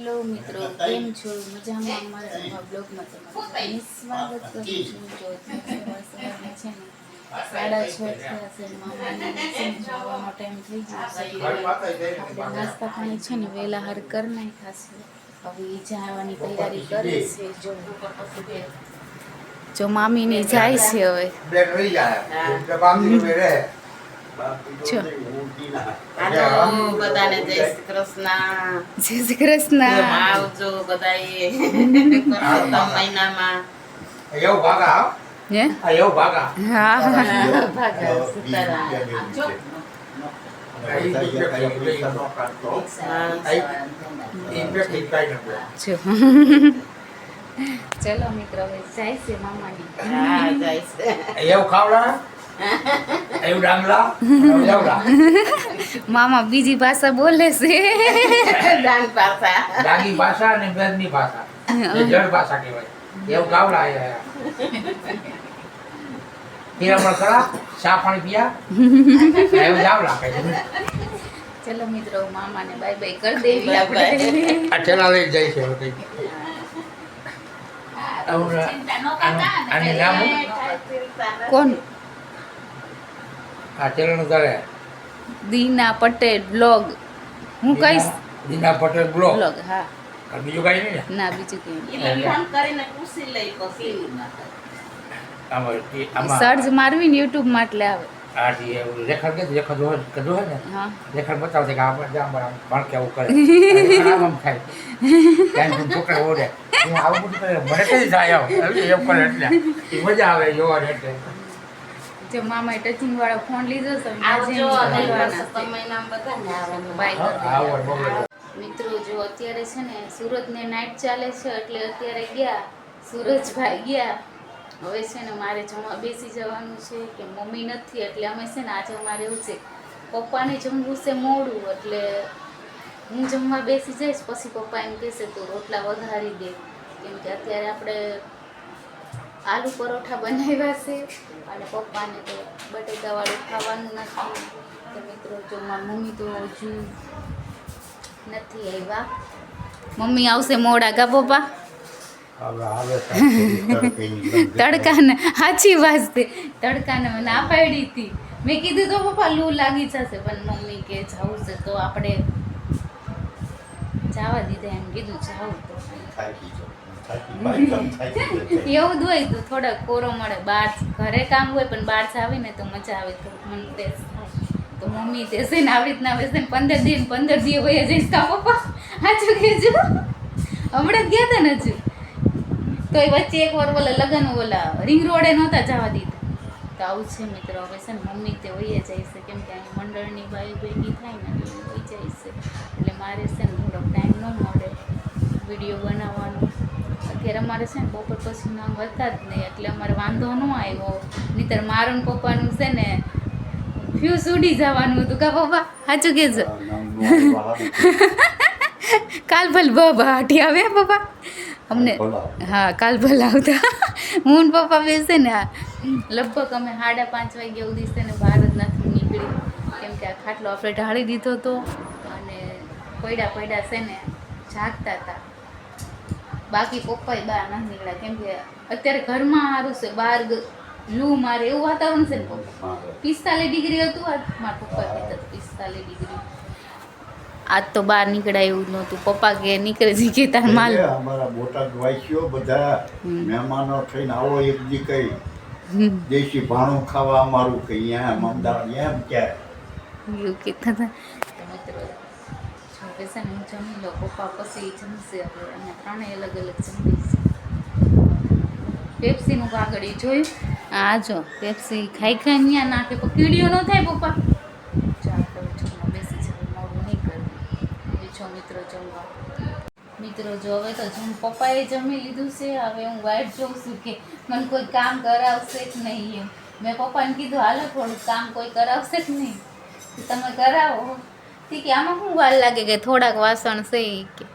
Hello મિત્રો, કેમ છો? મજામાં? અમારા નવા બ્લોગમાં તમારું સ્વાગત કરું છું. જો સવારમાં છે ને 6:30 થયા છે. મામાને જવાનો ટાઈમ થઈ ગયો છે. આપણે નાસ્તા પાણી છે ને વહેલા હાર કરી નાખ્યા છે. હવે એ જવાની તૈયારી કરે છે. જો મામીની જાય છે હવે. જો બધાને જય શ્રી કૃષ્ણ. જય શ્રી કૃષ્ણ. આવજો બધાએ મહિનામાં. એવું ભાગા હે? એવું ભાગા હા ભાગા સીતારામ. જો ચલો મિત્રો, હવે જાય છે મામાની. હા જાય છે. એવું ખાવડા એવું ડાંગલા એવું મામા બીજી ભાષા બોલે છે. દાન પાસા. ડાંગી ભાષા અને બેરની ભાષા એ જળ ભાષા કહેવાય. એવું ગાવડા આયા હીરામણ કરા ચા પાણી પિયા એવું જાવડા કહે. ચલો મિત્રો, મામાને બાય બાય કરી દેવી આપણે. આ ઠેલા લઈ જાય છે હવે આની નામ કોણ? આ ઠેલાનું તારે દીના પટેલ બ્લોગ. હું કહીશ દીના પટેલ બ્લોગ. બ્લોગ. હા, બીજું કઈ નહીં ને ના બીજું કઈ એટલે ફોન કરીને પૂછી લઈ પછી આમાં સર્ચ મારવી ને યુટ્યુબ માં એટલે આવે. આ જે રેખા કે રેખા જો કદો હે ને હા, રેખા બતાવશે કે આપણે જામ બાળક કેવું કરે આમ આમ થાય ત્યાં કોઈ છોકરા ઓડે હું આવું બધું કરે મને કઈ જાય આવ એમ કરે એટલે એ મજા આવે જોવા એટલે જો મામાએ ટચિંગ વાળો ફોન લીધો છે. આવજો. મળવાના છે. મહિનામાં બધાને આવવાનું. બાય કરી આવો દેજો. બોલો મિત્રો જો અત્યારે છે ને સુરતને નાઇટ ચાલે છે એટલે અત્યારે ગયા સુરજભાઈ ગયા. હવે છે ને મારે જમવા બેસી જવાનું છે કે મમ્મી નથી એટલે અમે છે ને આજે અમારે એવું છે પપ્પાને જમવું છે મોડું એટલે હું જમવા બેસી જઈશ પછી પપ્પા એમ કહેશે તો રોટલા વધારી દે, કેમ કે અત્યારે આપણે આલુ પરોઠા બનાવ્યા છે અને પપ્પાને તો બટેટાવાળું ખાવાનું નથી. તો મિત્રો જો મારી મમ્મી તો હજુ નથી આવ્યા. મમ્મી આવશે મોડા કા પપ્પા? તડકાને સાચી વાત છે, તડકાને મને ના પાડી હતી. મેં કીધું તો પપ્પા લૂ લાગી જશે પણ મમ્મી કે જવું છે તો આપણે જવા દીધા. એમ કીધું જાવું તો એવું જ હોય તો થોડોક કોરો મળે. બહાર ઘરે કામ હોય પણ બહાર આવે ને તો મજા આવે, થોડુંક મન ફ્રેશ થાય. તો મમ્મી તે છે ને આવી રીતના આવે છે ને 15 દિવસ વયા જઈશ તા પપ્પા. સાચું કહેજો, હમણાં જ ગયા હતા ને હજુ તો એ વચ્ચે એક વાર ઓલા લગન ઓલા રિંગ રોડે નહોતા જવા દીધા. તો આવું છે મિત્રો. હવે છે ને મમ્મી તે વહી જાય છે કેમ કે અહીં મંડળની બાઈ ભેગી થાય ને એટલે વહી જાય છે એટલે મારે છે ને થોડોક ટાઈમ ન મળે વિડીયો બનાવવાનો. અત્યારે અમારે છે ને બપોર પછી નામ હતા જ નહીં એટલે અમારે વાંધો ન આવ્યો, નહીંતર મારું પપ્પાનું છે ને ફ્યુઝ ઉડી જવાનું હતું કા પપ્પા? સાચું કહેજો. કાલ ભલે બહાટી આવે પપ્પા અમને. હા, કાલ ભલે આવતા. હું ને પપ્પા બેસે ને લગભગ અમે 5:30 વાગ્યા સુધી છે ને બહાર જ નથી નીકળી કેમ કે આ ખાટલો આપણે ઢાળી દીધો હતો અને પડ્યા છે ને જાગતા હતા. બાકી પપ્પાએ બહાર નથી નીકળ્યા કેમ કે અત્યારે ઘરમાં સારું છે, બહાર લૂ મારે એવું વાતાવરણ છે ને પપ્પા. 45 ડિગ્રી હતું આજ મારા પપ્પા કહેતા 45 ડિગ્રી. આજ તો બહાર નીકળાય એવું નહોતું. પપ્પા કે નીકળે છે કે તાર માલ અમારા બોટાદ વાસીઓ બધા મહેમાનો થઈને આવો એક દી કઈ દેશી ભાણું ખાવા અમારું કે અહીંયા અમદાવાદ એમ ક્યારે એવું કહેતા હતા. તો મિત્રો હવે છે ને હું જમી લો, પપ્પા પછી જમશે. હવે અમે ત્રણેય અલગ અલગ જમીશું. પેપ્સીનું કાગળ જોયું? આ જો પેપ્સી ખાઈ ત્યાં નાખે પણ કીડીઓ ન થાય પપ્પા. ચાલ તો જમવા બેસી જાય, મોડું નહીં કરવું. છો મિત્રો જમવા. મિત્રો જો હવે તો પપ્પાએ જમી લીધું છે. હવે હું વાઇટ જોઉં છું કે મને કોઈ કામ કરાવશે જ નહીં એમ. મેં પપ્પાને કીધું હાલો થોડું કામ કોઈ કરાવશે જ નહીં, તમે કરાવો. ઠીક કે આમાં શું વાર લાગે કે થોડાક વાસણ છે કે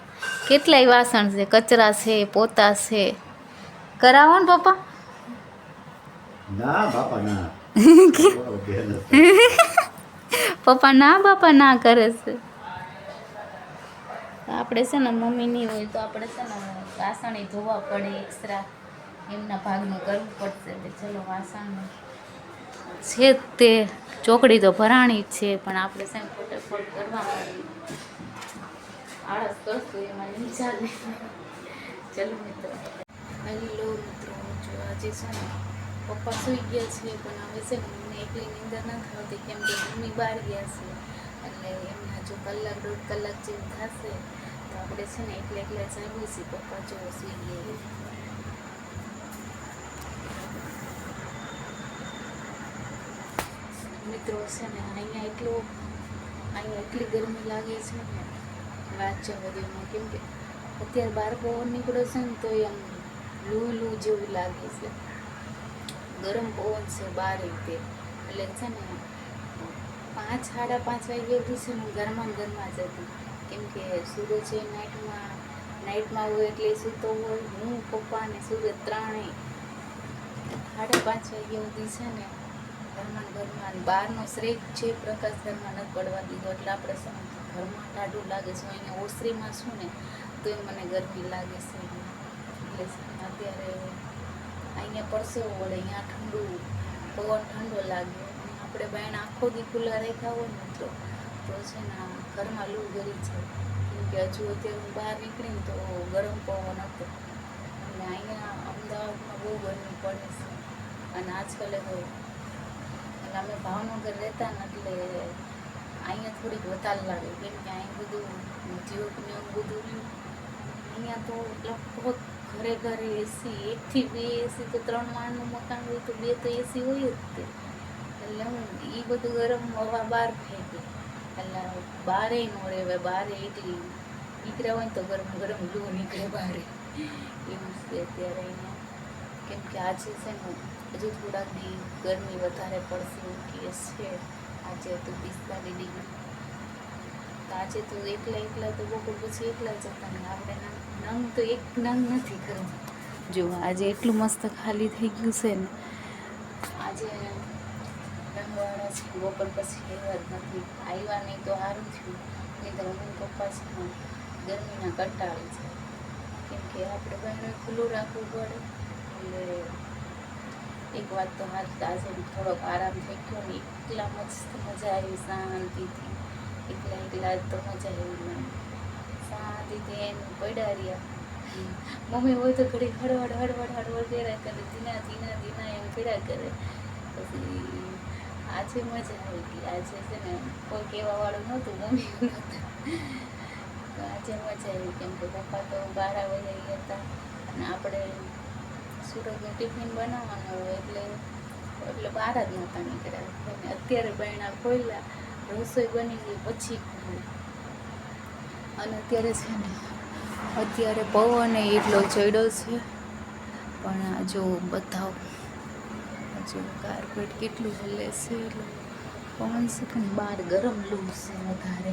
કેટલાય વાસણ છે, કચરા છે, પોતા છે, કરાવો ને પપ્પા? ના બાપા ના પપ્પા ના બાપા ના કરે છે. આપણે છે ને મમ્મી નહીં હોય તો આપણે છે ને વાસણ ધોવા પડે એક્સ્ટ્રા, એમના ભાગનું કરવું પડશે. એટલે ચલો વાસણ છે તે ચોકડી તો ભરાણી જ છે, પણ આપણે છે ને ફટાફટ કરવા માંડીએ. આળસ કરશું એમાં નહીં ચાલે. ચલો મિત્રો, હેલો મિત્રો, જો આજે છે ને પપ્પા સૂઈ ગયા છે, પણ હવે છે ને મને એકલી નીંદર નથી આવતી, કેમ કે મમ્મી બહાર ગયા છે. એટલે એમને હજુ કલાક 1.5 કલાક જેવું થશે, તો આપણે છે ને એકલા જાગવું છે. પપ્પા જો સૂઈ ગયા. મિત્રો છે ને અહીંયા એટલી ગરમી લાગે છે ને વાત જવા દેવામાં, કેમ કે અત્યારે બહાર પવન નીકળે છે ને તો એમ લૂ જેવું લાગે છે. ગરમ પવન છે બહાર રીતે. એટલે છે ને 5 સાડા 5 વાગ્યા સુધી છે ને ઘરમાં જ હતી, કેમ કે સૂરજ છે નાઇટમાં હોય એટલે સૂતો હોય. હું પપ્પા અને સૂરજ ત્રણેય 5:30 વાગ્યા સુધી છે ને ઘરમાં બહારનો શ્રેક છે પ્રકાશ ઘરમાં નથી પડવા દીધો. એટલે આપણે છે ને ઘરમાં ટાઢું લાગે છે. અહીંયા ઓસરીમાં છું ને તો એ મને ગરમી લાગે છે. એટલે અત્યારે અહીંયા પરસેવો વળે, અહીંયા પવન ઠંડો લાગે. આપણે બાયણ આખો દી ખુલ્લા રાખ્યા હોય ને તો છે ને ઘરમાં લૂ ગરી છે, કેમ કે હજુ અત્યારે હું બહાર નીકળીને તો ગરમ પવન હતો. અને અહીંયા અમદાવાદમાં બહુ ગરમી પડે છે. અને આજકાલે તો અમે ભાવનગર રહેતા ને એટલે અહીંયા થોડીક વધારે લાગે, કેમ કે અહીં બધું ઉદ્યોગ ને એવું બધું રહ્યું. અહીંયા તો લગભગ ઘરે એસી, 1 થી 2 એસી, તો 3 માળનું મકાન હોય તો 2 તો એસી હોય જ તે. એટલે હું એ બધું ગરમ હવા બહાર ફેંકી, એટલે બહારે ન રહેવાય. બહારે એટલી નીકળ્યા હોય ને તો ગરમ લૂ નીકળે બહારે. એવું છે અત્યારે અહીંયા, કેમ કે આજે છે ને હજુ થોડાક દી ગરમી વધારે પડશે એવું કેસ છે. આજે હતું 45 ડિગ્રી. તો આજે તો એકલા તો બપોર પછી એકલા જ હતા ને આપણે નંગ તો એક નંગ નથી ખરું. જો આજે એટલું મસ્ત ખાલી થઈ ગયું છે ને. આજે રંગવાળા છે, બપોર પછી આવ્યા જ નથી. આવ્યા નહીં તો સારું થયું, નહીં તો મમ્મી પપ્પા છે ને ગરમીના કંટાળી છે, કેમ કે આપણે બહાર ખુલ્લું રાખવું પડે. એટલે એક વાત તો આજે થોડોક આરામ થઈ ગયો ને, એકલા મસ્ત મજા આવી શાંતિથી. એકલા તો મજા આવી મને શાંતિથી એમ પડ્યા રહ્યા. મમ્મી હોય તો ઘડી હળવડ કર્યા કરે, ધીના એમ કર્યા કરે. પછી આજે મજા આવી ગઈ. આજે છે ને કોઈ કહેવાવાળું નહોતું, મમ્મી નહોતા, તો આજે મજા આવી. કેમ કે પપ્પા તો બહાર વહી હતા અને આપણે સુરતનું ટિફિન બનાવવાનું હોય એટલે બહાર જ નહોતા નીકળ્યા. અત્યારે બહેણા ખોલ્યા, રસોઈ બની ગઈ પછી ખોલ્યા. અને અત્યારે છે ને પવન એટલો ચડ્યો છે, પણ જો બતાવો જો કાર્પેટ કેટલું હલે છે. એટલે પવન છે પણ બહાર ગરમ લૂ છે વધારે.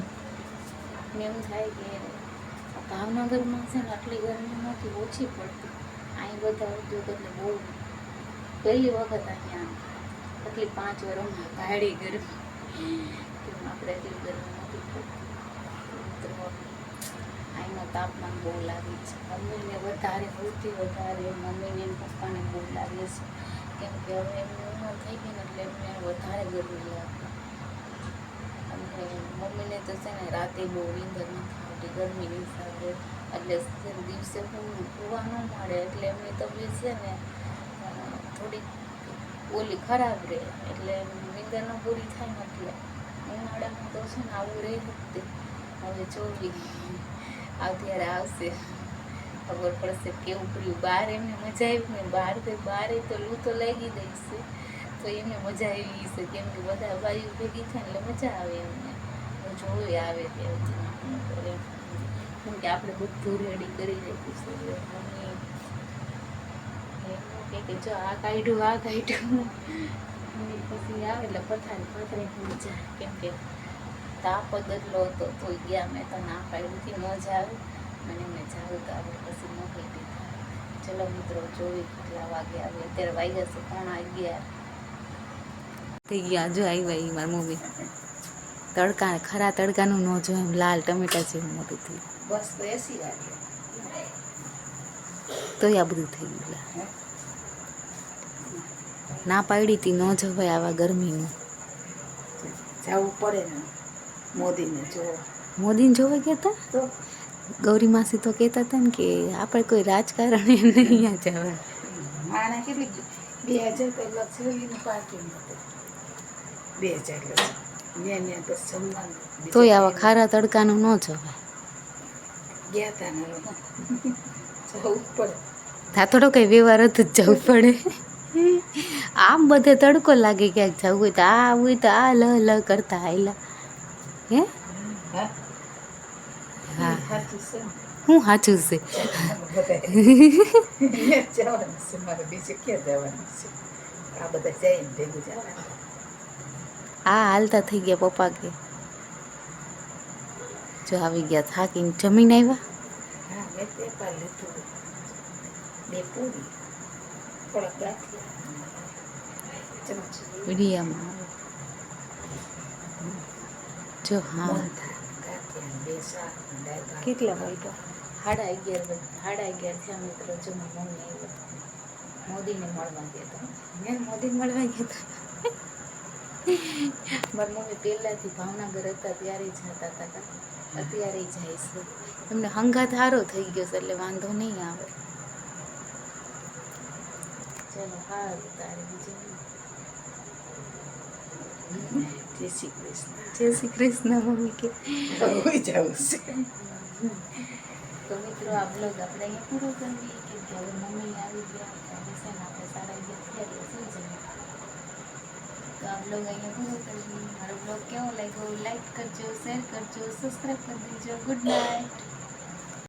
ને એવું થાય કે ભાવનગરમાં છે ને આટલી ગરમીમાંથી ઓછી પડતી. અહીં બધા ઉદ્યોગ એટલે બહુ પહેલી વખત અહીંયા આટલી 5 વર્ષમાં ભાડી ગરમી, આપણે એટલી ગરમી નથી પડતી. અહીંનું તાપમાન બહુ લાગે છે. મમ્મીને વધારે, સૌથી વધારે મમ્મીને પપ્પાને બહુ લાગે છે, કેમ કે હવે એમની ઉંમર થઈ ગઈ ને એટલે એમને વધારે ગરમી લાગે. અને મમ્મીને તો છે ને રાતે બહુ નીંદર નથી આવતી ગરમીની હિસાબે. એટલે દિવસે સુવા ન મળે એટલે એમની તબિયત છે ને થોડીક ઓલી ખરાબ રહે, એટલે નીંદર ન પૂરી થાય ને. એટલે ઉનાળામાં તો છે ને આવું રહે જ તે. હવે જોવી ત્યારે આવશે, ખબર પડશે કેવું પડ્યું. બહાર એમને મજા આવી ને, બહાર તો લૂ તો લાગી દઈ છે તો એમને મજા આવી છે, કેમ કે બધા બાજુ ભેગી થાય એટલે મજા આવે એમને. જોઈ આવે ત્યારે કેમ કે આપણે બધું રેડી કરી રાખ્યું છે. મમ્મી એમ કે જો આ કાઢ્યું પછી આવે એટલે પથારી મજા, કેમ કે તાપ જ એટલો હતો તો ગયા મેં તો ના પાડ્યુંથી મજા આવે. અને એમને જાવું તો આપણે પછી મોકલી દીધા. ચલો મિત્રો, જોઈ કેટલા વાગે આવે. અત્યારે વાગ્યા છે 11:30 થઈ ગયા. જો આવ્યા મારી મમ્મી. ખરા તડકાનું ન જો એમ લાલ ટમેટા જેવું મોટું થયું. બસ તો એસી વાગે તો આ બધું થઈ ગયું. ના પાડી હતી ન જવાય આવા ગરમીમાં. જવું પડે ને મોદીને જો મોદીને જોવા ગયા હતા. તો ગૌરી માસી તો કહેતા હતા ને કે આપણે કોઈ રાજકારણી નહીં જવા. માણા કેટલી 2000 પહેલા છેલ્લીનું પાર્કિંગ હતું 2000 ને બસ જમવાનું તોય આવા ખારા તડકાનું ન જવાય. ગયા તા ને જવું પડે તા થોડો કઈ વ્યવહાર જ જવું પડે. આમ બધે તડકો લાગે ક્યાંક જવું હોય તો આ હોય તો આ લ લ કરતા આયલા હે. હા હા સાચું છે હું સાચું છે. બધા જવાનું છે મારે બીજે ક્યાં જવાનું છે આ બધા જઈને ભેગું જવાનું આ હાલતા થઈ ગયા પપ્પા કે જો આવી ગયા થાકીને જમીન આવ્યા. હા મેં તે પણ લીધું 2 પૂરી થોડાક ગાંઠિયા ચમચી વિડીયામાં જો હા ગાંઠિયા 2 શાક ને દાળ ભાત. કેટલા વાગ્યા 11:30 થયા મિત્રો. જો મારી મમ્મી આવ્યા મોદીને મળવા ગયા હતા. મેં મોદીને મળવા ગયા હતા. મારી મમ્મી પહેલાંથી ભાવનગર હતા ત્યારે જ જતા હતા, અત્યારે જાય છે. એમને હંગાત હારો થઈ ગયો છે એટલે વાંધો નહીં આવે. ચલો હારું તારે બીજું જય શ્રી કૃષ્ણ જય શ્રી કૃષ્ણ મમ્મી કે. હોઈ જવું છે તો મિત્રો આ બ્લોગ આપણે અહીંયા પૂરો કરીએ કેમ કે હવે મમ્મી આવી ગયા ત્યારે છે ને આપણે 11:30 થયા એટલે સુઈ જઈએ. તો આ બ્લોગ અહીંયા પૂરો કરીએ. મારો બ્લોગ કેવો લાગ્યો લાઈક કરજો, શેર કરજો, સબસ્ક્રાઈબ કરી દેજો. Good night.